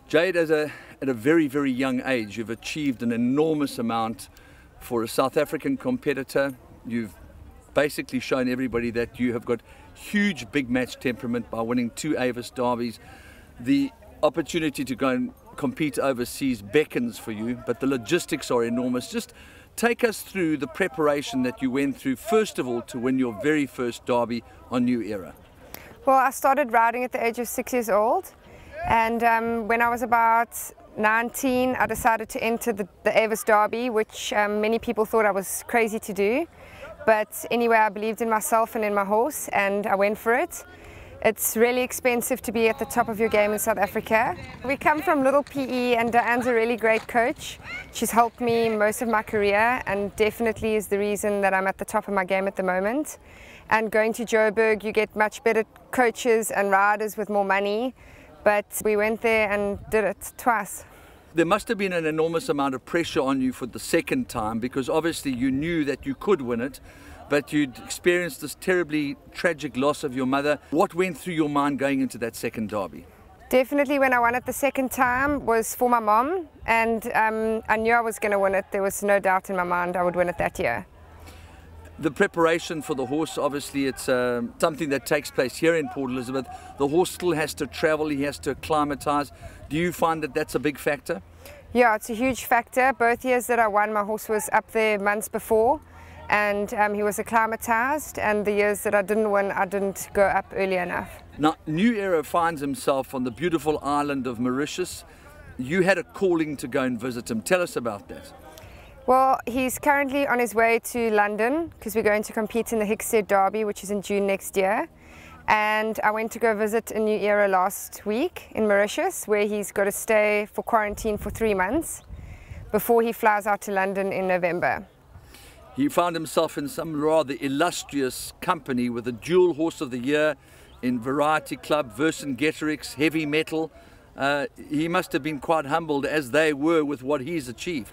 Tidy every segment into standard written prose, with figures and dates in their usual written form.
Jade, at a very, very young age, you've achieved an enormous amount for a South African competitor. You've basically shown everybody that you have got huge big match temperament by winning 2 Avis derbies. The opportunity to go and compete overseas beckons for you, but the logistics are enormous. Just take us through the preparation that you went through, first of all, to win your very first derby on New Era. Well, I started riding at the age of 6 years old, and when I was about 19, I decided to enter the Avis Derby, which many people thought I was crazy to do. But anyway, I believed in myself and in my horse, and I went for it. It's really expensive to be at the top of your game in South Africa. We come from little PE, and Diane's a really great coach. She's helped me most of my career and definitely is the reason that I'm at the top of my game at the moment. And going to Joburg, you get much better coaches and riders with more money. But we went there and did it twice. There must have been an enormous amount of pressure on you for the second time, because obviously you knew that you could win it, but you'd experienced this terribly tragic loss of your mother. What went through your mind going into that second derby? Definitely when I won it the second time was for my mom, and I knew I was going to win it. There was no doubt in my mind I would win it that year. The preparation for the horse, obviously it's something that takes place here in Port Elizabeth. The horse still has to travel, he has to acclimatise. Do you find that that's a big factor? Yeah, it's a huge factor. Both years that I won, my horse was up there months before, and he was acclimatised, and the years that I didn't win, I didn't go up early enough. Now, New Era finds himself on the beautiful island of Mauritius. You had a calling to go and visit him. Tell us about that. Well, he's currently on his way to London because we're going to compete in the Hickstead Derby, which is in June next year. And I went to go visit a New Era last week in Mauritius, where he's got to stay for quarantine for 3 months before he flies out to London in November. He found himself in some rather illustrious company with a dual Horse of the Year in Variety Club, Vercingetorix, Heavy Metal. He must have been quite humbled, as they were, with what he's achieved.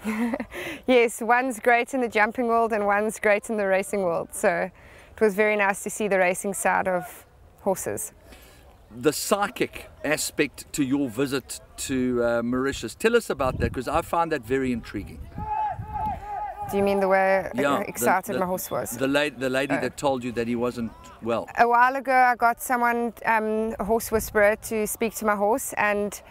Yes, one's great in the jumping world and one's great in the racing world. So it was very nice to see the racing side of horses. The psychic aspect to your visit to Mauritius, tell us about that, because I found that very intriguing. Do you mean the way excited my horse was? The lady that told you that he wasn't well. A while ago I got someone, a horse whisperer, to speak to my horse, and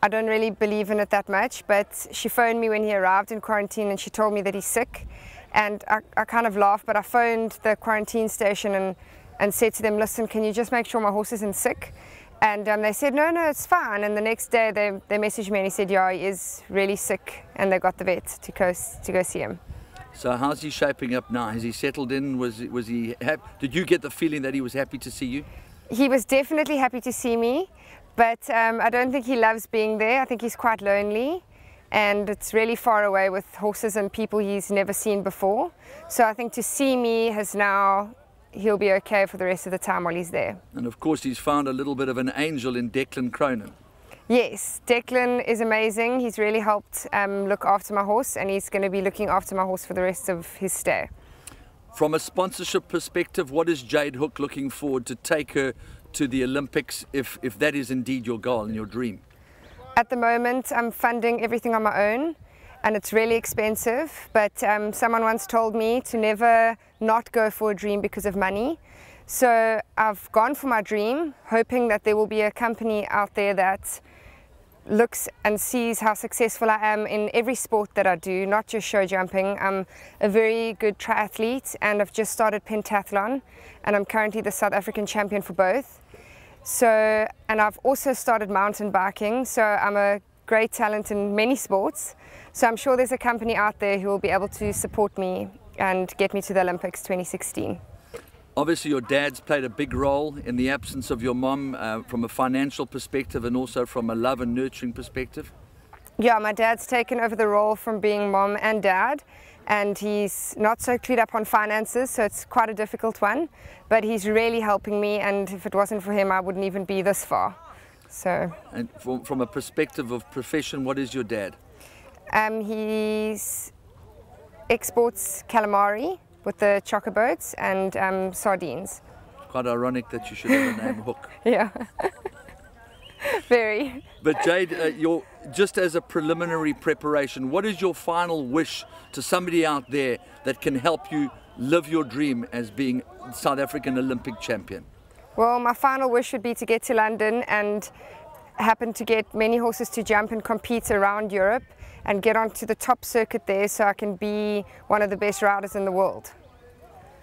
I don't really believe in it that much, but she phoned me when he arrived in quarantine and she told me that he's sick, and I kind of laughed, but I phoned the quarantine station and said to them, listen, can you just make sure my horse isn't sick? And they said, no, it's fine. And the next day they messaged me and he said, yeah, he is really sick, and they got the vet to go see him. So how's he shaping up now? Has he settled in? Was he happy? Did you get the feeling that he was happy to see you? He was definitely happy to see me, but I don't think he loves being there. I think he's quite lonely, and it's really far away with horses and people he's never seen before. So I think to see me he'll be okay for the rest of the time while he's there. And of course he's found a little bit of an angel in Declan Cronin. Yes, Declan is amazing. He's really helped look after my horse, and he's going to be looking after my horse for the rest of his stay. From a sponsorship perspective, what is Jade Hooke looking forward to take her to the Olympics, if that is indeed your goal and your dream? At the moment, I'm funding everything on my own, and it's really expensive, but someone once told me to never not go for a dream because of money. So I've gone for my dream, hoping that there will be a company out there that looks and sees how successful I am in every sport that I do, not just show jumping. I'm a very good triathlete, and I've just started pentathlon, and I'm currently the South African champion for both. So, and I've also started mountain biking, so I'm a great talent in many sports. So I'm sure there's a company out there who will be able to support me and get me to the Olympics 2016. Obviously your dad's played a big role in the absence of your mum, from a financial perspective and also from a love and nurturing perspective. Yeah, my dad's taken over the role from being mom and dad, and he's not so clued up on finances, so it's quite a difficult one, but he's really helping me, and if it wasn't for him I wouldn't even be this far. So. And from a perspective of profession, what is your dad? He's exports calamari with the chocoboats and sardines. Quite ironic that you should have the name Hook. Yeah. Very. But Jade, just as a preliminary preparation, what is your final wish to somebody out there that can help you live your dream as being South African Olympic champion? Well, my final wish would be to get to London and happen to get many horses to jump and compete around Europe and get onto the top circuit there so I can be one of the best riders in the world.